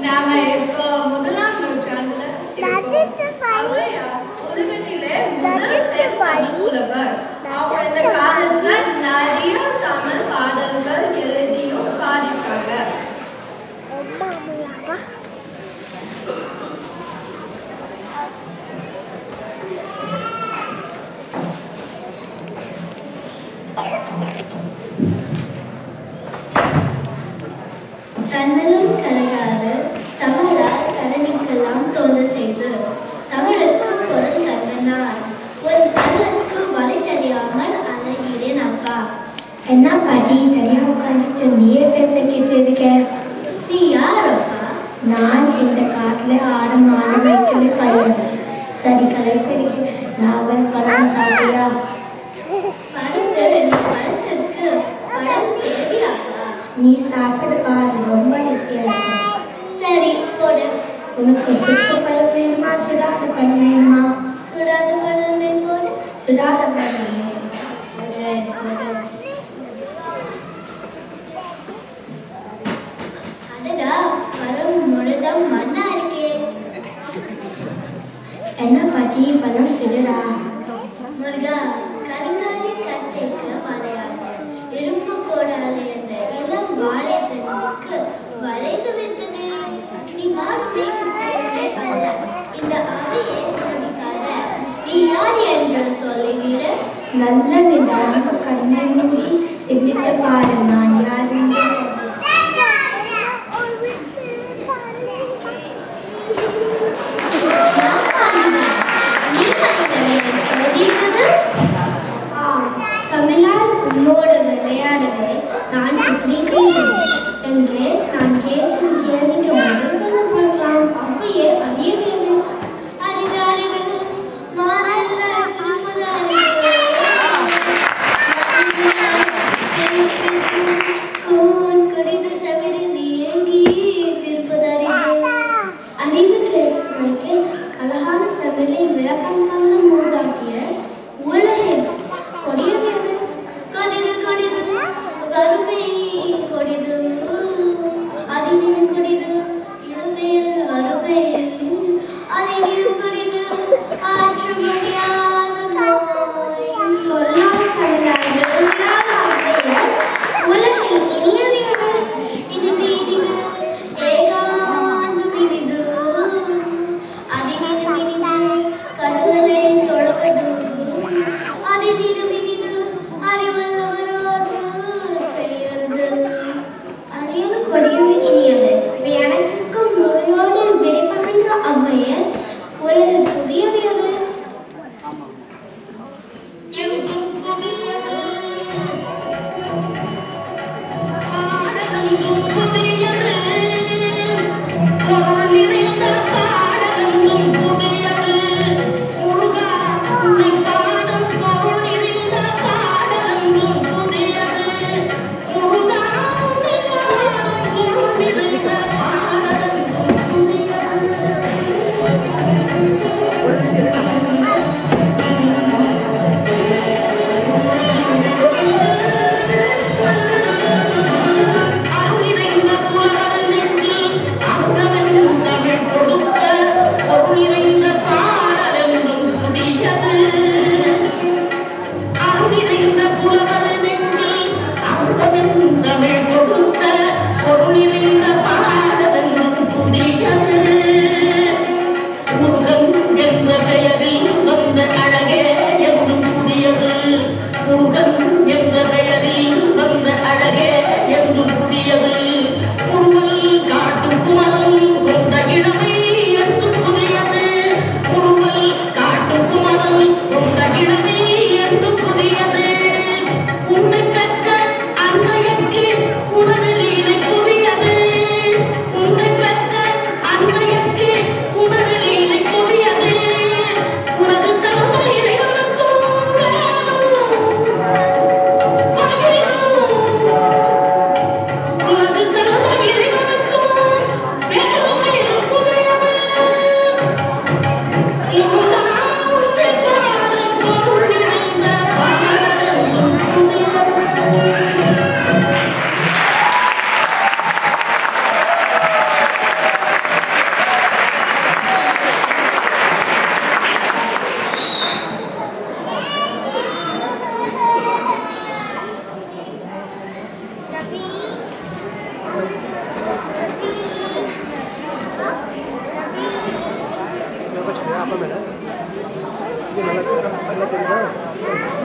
நாம இப்போ முதலாம் நூற்றாண்டுல உலகத்திலே புலவர். அவங்க இந்த காலத்துல நிறைய தமிழ் பாடல்கள் எழுதியும் பாடிருக்காங்க. தன்னலும் கலகாது தமிழால் கரணிக்கெல்லாம் தோன்ற செய்து தமிழுக்கு பொருள் கண்டனார் உன் அண்ணனுக்கு வழி தெரியாமல் அழகிறேன் அப்பா. என்ன பாட்டி தனியா உட்காந்துட்டு நீயே பேசிக்கிட்டு இருக்க? நீ யார் அப்பா? நான் இந்த காட்டுல 6 மாத வயசுல பையன். சரி கலைப்பிரிக்கு நாவல் பழம் சாப்பிட்டியா? பழம் தெரிஞ்சு பழத்திற்கு பழம் தேவையாப்பா. நீ சாப்பிட பாரு, ரொம்ப ருசியா இருக்கும். சரி போடு. உனக்கு சுட்டு பழம் வேணுமா சுடாத பழம் வேணுமா? சுடாத பழமே போடு. சுடாத பழம் அடடா பழம் முழுதான் மண்ணா இருக்கே. என்ன பாட்டி பழம் சுடுடா? முருகா கருங்காலி கட்டைக்கு வளையாது இரும்பு கோடாலே என்ற இளம் வாழை தன்னுக்கு வளைந்து விட்டது. நீ மாட்டு செய்வதே அல்ல, இந்த அவையை சோதிக்காத. நீ யார் என்று சொல்லுகிற? நல்ல நிதானமா கண்ணை மூடி சிந்தித்து பாரு, நான் யாருன்னு. தமிழால் உன்னோடு விளையாடவே நான் இப்படி செய்தேன் என்று நான் கேட்கும் கேள்விக்கு பதில் சொல்ல பார்க்கலாம். அவையே அறியவேது அரிது அரிது மாறல்ல இருப்பது அரிது.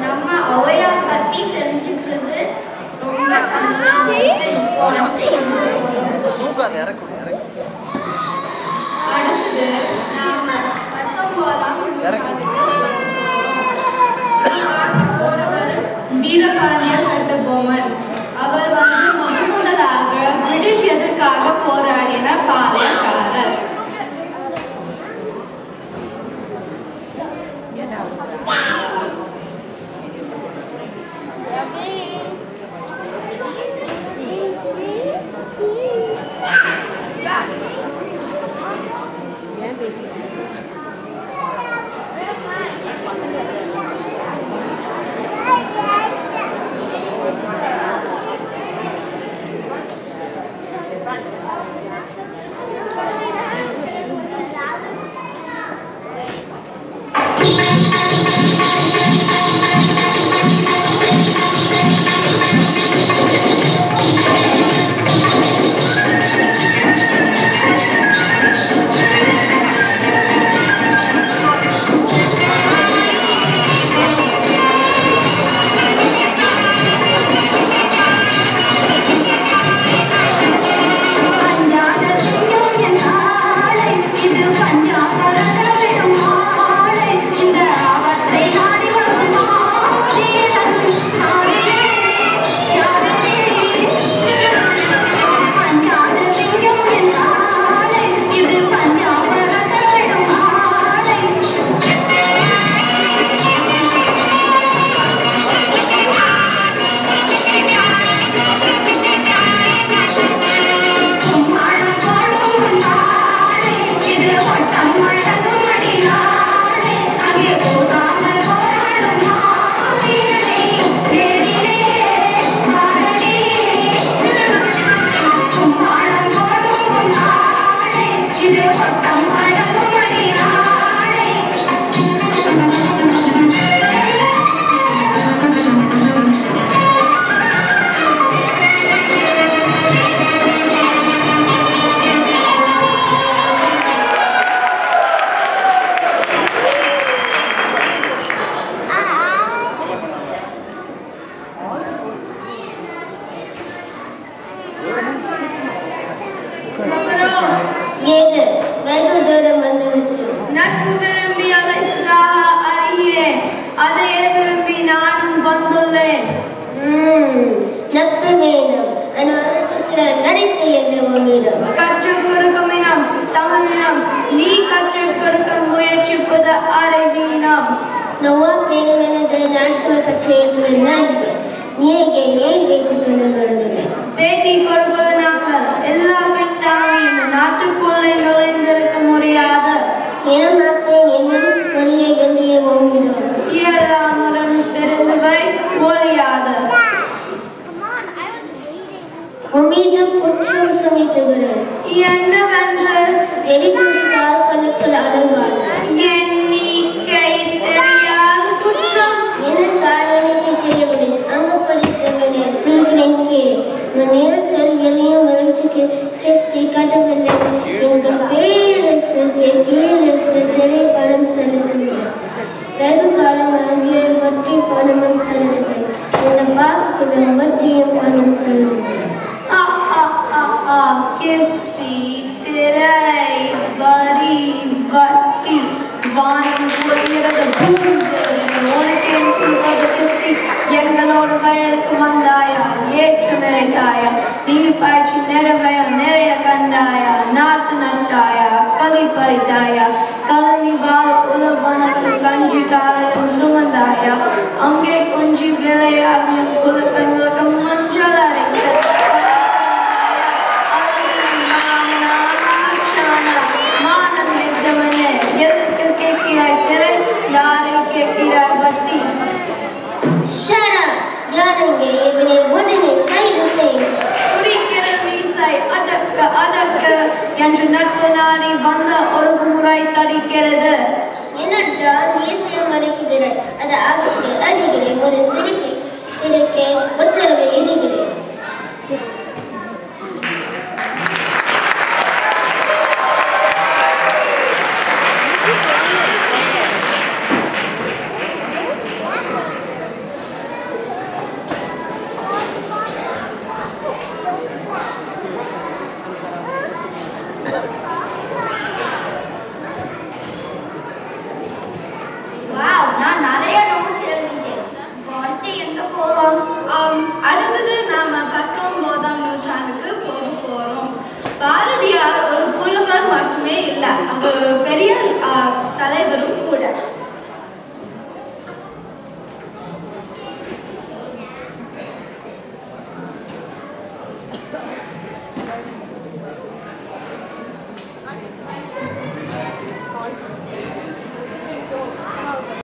நம்ம ஔவையார் பத்தி தெரிஞ்சுக்கிறது ரொம்ப சந்தோஷம். அடுத்து நாம 19ஆம் ஒருவர் வீரபாண்டிய கட்டபொம்மன். அவர் முதலாக பிரிட்டிஷ் எதிர்க்காக போராடின பாளையக்காரர். இல்ல அது பெரிய